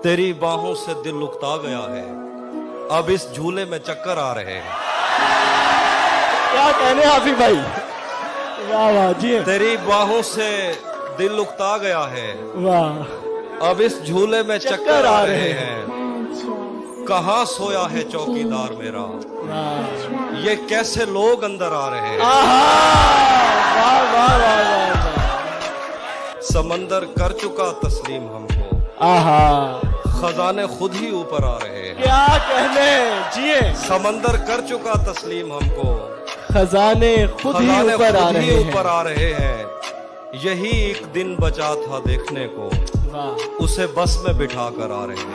तेरी बाहों से दिल उकता गया है, अब इस झूले में चक्कर आ रहे हैं। क्या कहने आसिफ भाई, वाह वाह जी। तेरी बाहों से दिल उकता गया है, वाह, अब इस झूले में चक्कर आ रहे हैं। कहाँ सोया है चौकीदार मेरा, वाह ये कैसे लोग अंदर आ रहे हैं। वाह वाह वाह वाह। समंदर कर चुका तस्लीम हमको, आहा, खजाने खुद ही ऊपर आ रहे हैं। क्या कहने जिए। समंदर कर चुका तस्लीम हमको, खजाने खुद ही ऊपर आ रहे हैं। यही एक दिन बचा था देखने को, वाह, उसे बस में बिठा कर आ रहे हैं।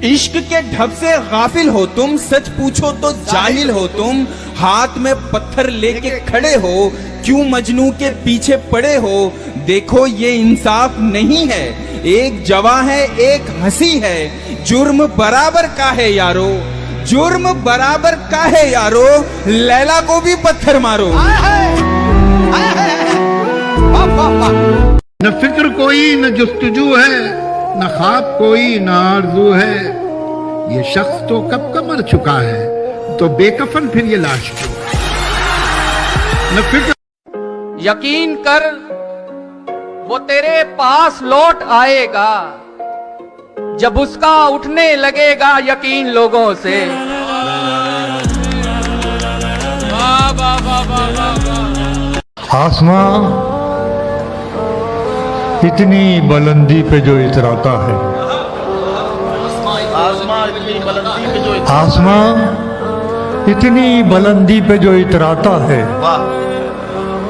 इश्क के ढब से गाफिल हो तुम, सच पूछो तो जाहिल हो तुम। हाथ में पत्थर लेके खड़े हो, क्यों मजनू के पीछे पड़े हो। देखो ये इंसाफ नहीं है, एक जवां है एक हंसी है। जुर्म बराबर का है यारो, जुर्म बराबर का है यारो। लैला को भी पत्थर मारो। न फिक्र कोई न जुस्तजू है, न ख्वाब कोई न आरज़ू है। ये शख्स तो कब का मर चुका है, तो बेकफन फिर ये लाश क्यों। न फिक्र, यकीन कर वो तेरे पास लौट आएगा, जब उसका उठने लगेगा यकीन लोगों से। वाह वाह वाह वाह वाह। आसमां इतनी बुलंदी पे जो इतराता है, आसमां इतनी बुलंदी पे जो इतराता है,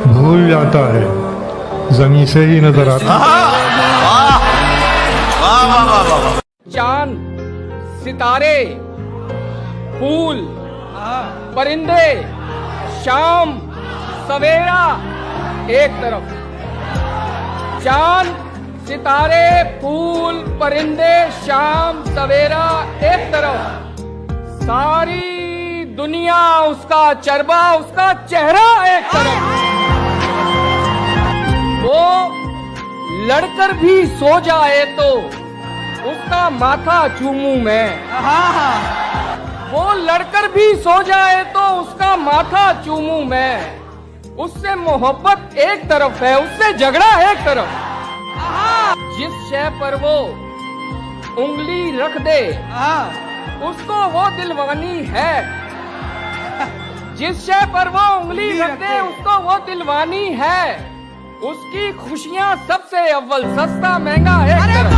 भूल जाता है जमीन से ही नजर आता है। चांद, सितारे, फूल, परिंदे, शाम सवेरा एक तरफ। चांद, सितारे, फूल, परिंदे, शाम सवेरा एक तरफ। सारी दुनिया उसका चरबा, उसका चेहरा एक तरफ। वो लड़कर भी सो जाए तो उसका माथा चूमूं मैं। वो लड़कर भी सो जाए तो उसका माथा चूमूं मैं। उससे मोहब्बत एक तरफ है, उससे झगड़ा एक तरफ। जिस शय पर वो उंगली रख दे उसको वो दिलवानी है। जिस शय पर वो उंगली रख दे उसको वो दिलवानी है। उसकी खुशियां सबसे अव्वल, सस्ता महंगा एक तरफ।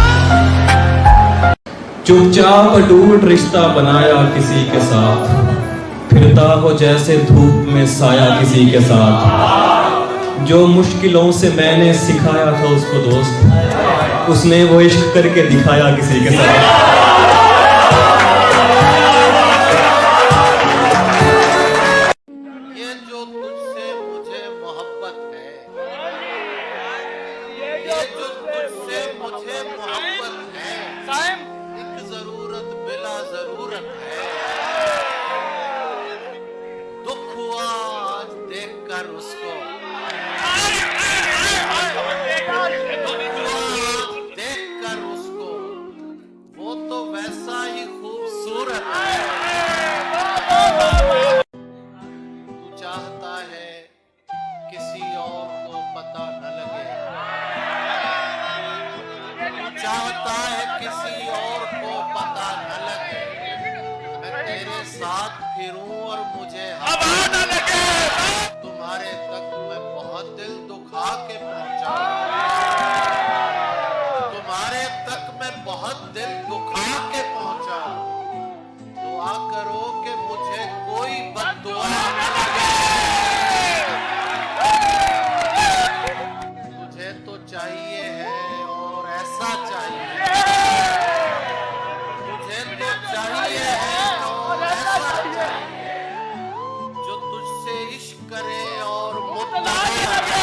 चुपचाप अटूट रिश्ता बनाया किसी के साथ, फिरता हो जैसे धूप में साया किसी के साथ। जो मुश्किलों से मैंने सिखाया था उसको दोस्त, उसने वो इश्क करके दिखाया किसी के साथ। ये जो तुझसे मुझे मोहब्बत है, ये जो तुझसे मुझे मोहब्बत है, एक जरूरत बिला जरूरत है। दुख हुआ आज देखकर उसको, देखकर उसको, वो तो वैसा ही खूबसूरत है। तू चाहता है किसी और को पता न लगे, तू चाहता है किसी और को पता न लगे। मैं तेरे साथ फिरूं और मुझे हवा न लगे। तुम्हारे तक मैं बहुत दिल दुखा के पहुंचा, तुम्हारे तक मैं बहुत दिल दुखा के पहुंचा। दुआ करो कि मुझे कोई बद्दुआ न लगे। तुझे तो चाहिए है और ऐसा चाहिए, तुझे तो चाहिए है और ऐसा चाहिए, जो तुझसे इश्क करे और मुद्दा करे।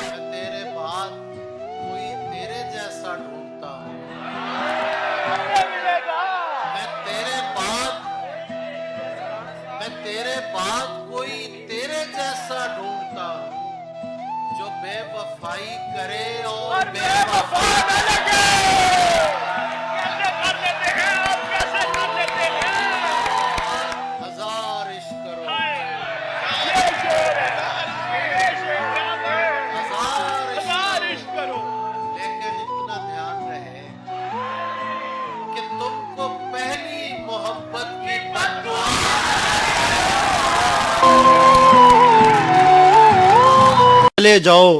मैं तेरे बाद कोई तेरे जैसा ढूंढता हूँ, मैं तेरे बाद कोई तेरे जैसा ढूंढता हूँ। जाओ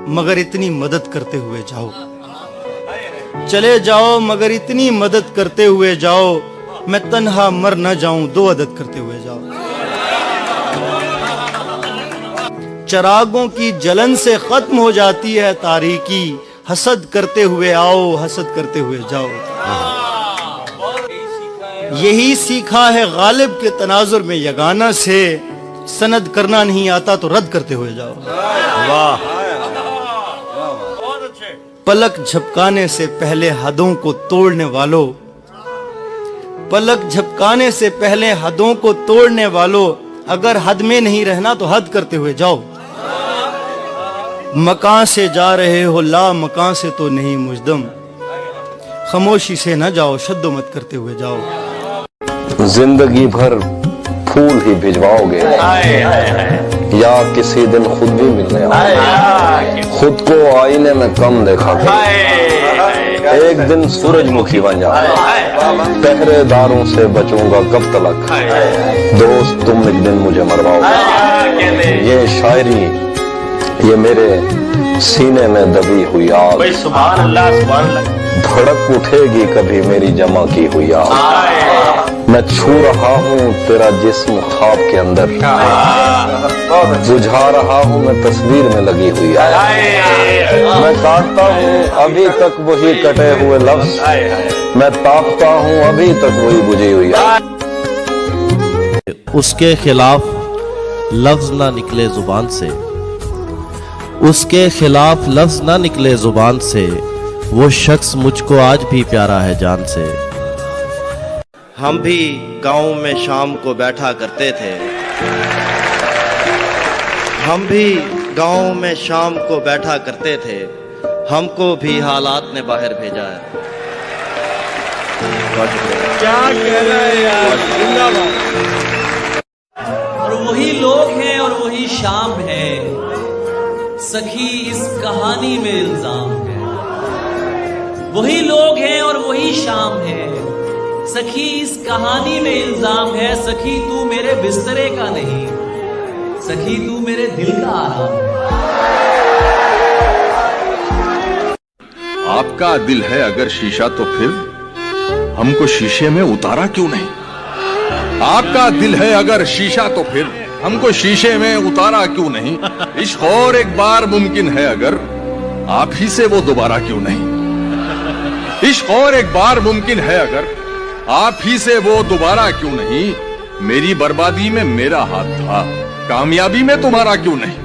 मगर इतनी मदद करते हुए जाओ। चले जाओ मगर इतनी मदद करते हुए जाओ, मैं तन्हा मर न जाऊं, दो अदद करते हुए जाओ। चरागों की जलन से खत्म हो जाती है तारीकी, हसद करते हुए आओ, हसद करते हुए जाओ। यही सीखा है गालिब के तनाजुर में यगाना से, सनद करना नहीं आता तो रद्द करते हुए जाओ। वाह। पलक झपकाने से पहले हदों को तोड़ने वालों, पलक झपकाने से पहले हदों को तोड़ने वालों, अगर हद में नहीं रहना तो हद करते हुए जाओ। मकान से जा रहे हो ला मकान से तो नहीं मुजदम, खामोशी से न जाओ, शद्दो मत करते हुए जाओ। जिंदगी भर फूल ही भिजवाओगे या किसी दिन खुद भी मिलने आओगे। खुद को आईने में कम देखा करो, एक दिन सूरजमुखी बन जाओ। पहरेदारों से बचूंगा कब तलक, दोस्त तुम एक दिन मुझे मरवाओगे। ये शायरी ये मेरे सीने में दबी हुई आग, धड़क उठेगी कभी मेरी जमा की हुई आग। मैं छू रहा हूँ तेरा जिस्म ख्वाब के अंदर, बुझा रहा हूँ मैं तस्वीर में लगी हुई आग। मैं काटता हूँ अभी तक वही कटे हुए लफ्ज, मैं ताकता हूँ अभी तक वही बुझी हुई आग। उसके खिलाफ लफ्ज ना निकले जुबान से, उसके खिलाफ लफ्ज ना निकले जुबान से, वो शख्स मुझको आज भी प्यारा है जान से। हम भी गांव में शाम को बैठा करते थे, हम भी गांव में शाम को बैठा करते थे, हमको भी हालात ने बाहर भेजा है। क्या कह रहे हैं यार। और वही लोग हैं और वही शाम है, सखी इस कहानी में इल्जाम है। वही लोग हैं और वही शाम है, सखी इस कहानी में इल्जाम है। सखी तू मेरे बिस्तरे का नहीं, सखी तू मेरे दिल का आराम है। आपका दिल है अगर शीशा तो फिर हमको शीशे में उतारा क्यों नहीं। आपका दिल है अगर शीशा तो फिर हमको शीशे में उतारा क्यों नहीं। इश्क और एक बार मुमकिन है अगर आप ही से वो दोबारा क्यों नहीं। इश्क और एक बार मुमकिन है अगर आप ही से वो दोबारा क्यों नहीं। मेरी बर्बादी में मेरा हाथ था, कामयाबी में तुम्हारा क्यों नहीं।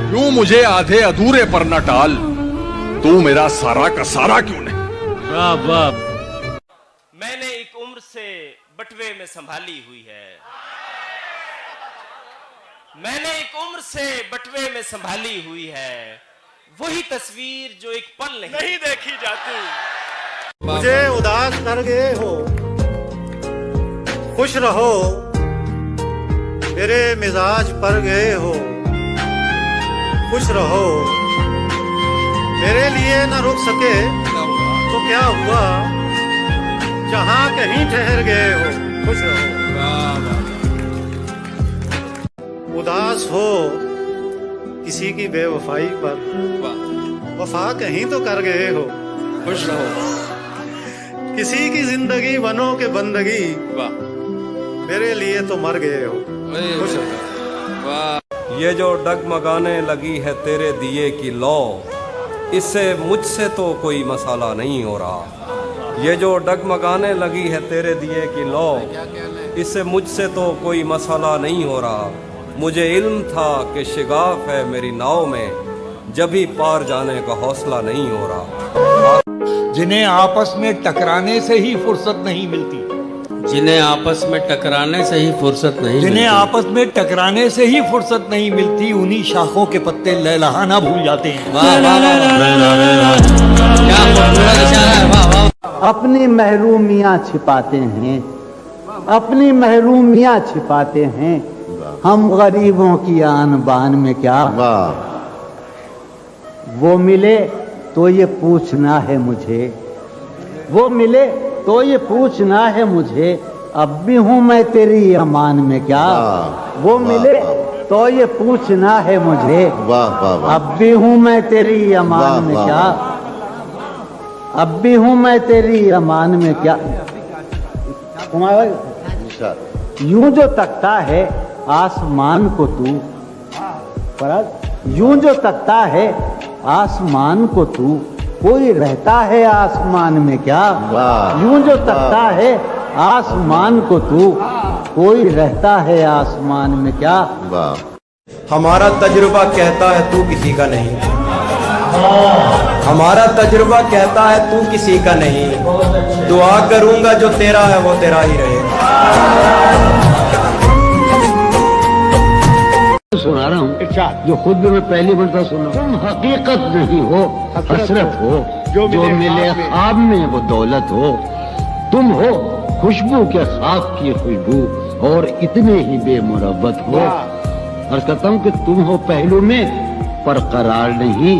क्यों मुझे आधे अधूरे पर न टाल, तू मेरा सारा का सारा क्यों नहीं। वाह वाह। मैंने एक उम्र से बटवे में संभाली हुई है, मैंने एक उम्र से बटवे में संभाली हुई है, वही तस्वीर जो एक पल नहीं देखी जाती। मुझे उदास कर गए हो, खुश रहो, मेरे मिजाज पर गए हो, खुश रहो। मेरे लिए न रुक सके तो क्या हुआ, जहां कहीं ठहर गए हो, खुश रहो। उदास हो किसी की बेवफाई पर, वफा कहीं तो कर गए हो, खुश रहो। किसी की जिंदगी बनो के बंदगी, मेरे लिए तो मर गए हो, खुश रहो। ये जो डगमगाने लगी है तेरे दिए की लौ, इससे मुझसे तो कोई मसाला नहीं हो रहा। ये जो डगमगाने लगी है तेरे दिए की लौ, इससे मुझसे तो कोई मसाला नहीं हो रहा। मुझे इल्म था कि शिगाफ है मेरी नाव में, जब भी पार जाने का हौसला नहीं हो रहा। जिन्हें आपस में टकराने से ही फुर्सत नहीं मिलती, जिन्हें आपस में टकराने से ही फुर्सत नहीं जिन्हें मिलती। आपस में टकराने से ही फुर्सत नहीं मिलती, उन्हीं शाखों के पत्ते लहलहाना भूल जाते हैं। अपनी महरूमियाँ छिपाते हैं, अपनी महरूमियाँ छिपाते हैं, हम गरीबों की आन बान में क्या। वो मिले तो ये पूछना है मुझे, वो मिले तो ये पूछना है मुझे, अब भी हूं मैं तेरी अमान में क्या। वो मिले तो ये पूछना है मुझे, वाह वाह वाह, अब भी हूँ मैं तेरी अमान में वाह, क्या, अब भी हूँ मैं तेरी अमान में क्या। तुम्हारा यूं जो तकता है आसमान को तू, यूं जो तकता है आसमान को तू, कोई रहता है आसमान में क्या। यूं जो तकता है आसमान को तू, कोई रहता है आसमान में क्या। हमारा तजुर्बा कहता है तू किसी का नहीं, हमारा तजुर्बा कहता है तू किसी का नहीं, दुआ करूंगा जो तेरा है वो तेरा ही रहेगा। सुना रहा हूँ जो खुद भी मैं पहली मरतबा सुना। तुम हकीकत नहीं हो, हसरत हो, जो मिले ख्वाब में वो दौलत हो। तुम हो खुशबू के खाक की खुशबू और इतने ही बेमुरब्बत हो। और कहता हूँ कि तुम हो पहलू में पर करार नहीं,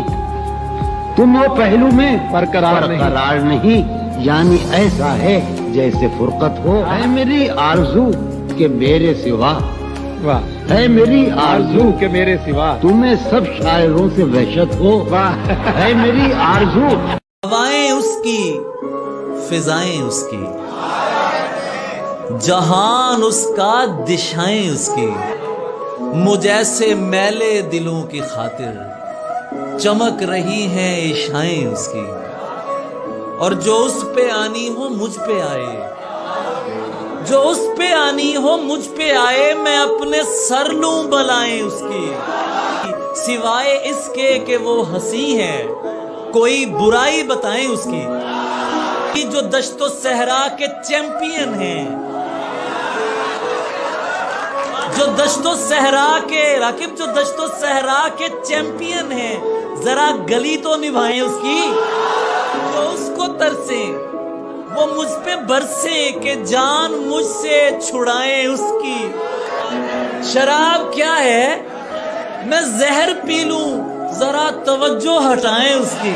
तुम हो पहलू में पर करार नहीं, यानी ऐसा है जैसे फुरकत हो। है मेरी आरज़ू के मेरे सिवा, है मेरी आरज़ू के मेरे सिवा, तुम्हें सब शायरों से वहशत हो। है मेरी आरज़ू। हवाएं उसकी, फिजाएं उसकी, जहान उसका, दिशाएं उसकी, मुझ ऐसे मैले दिलों की खातिर चमक रही हैं इशाएं उसकी। और जो उस पे आनी हो मुझ पे आए, जो उस पे आनी हो मुझ पे आए, मैं अपने सर लूं बलाएं उसकी। सिवाय इसके कि वो हंसी है, कोई बुराई बताएं उसकी। कि जो दश्तो सहरा के चैंपियन हैं, जो दश्तो सहरा के राकिब, जो दश्तो सहरा के चैंपियन हैं, जरा गली तो निभाएं उसकी। वो उसको तरसे, वो मुझ पे बरसे कि जान मुझसे छुड़ाएं उसकी। शराब क्या है मैं जहर पी लूं, जरा तवज्जो हटाएं उसकी।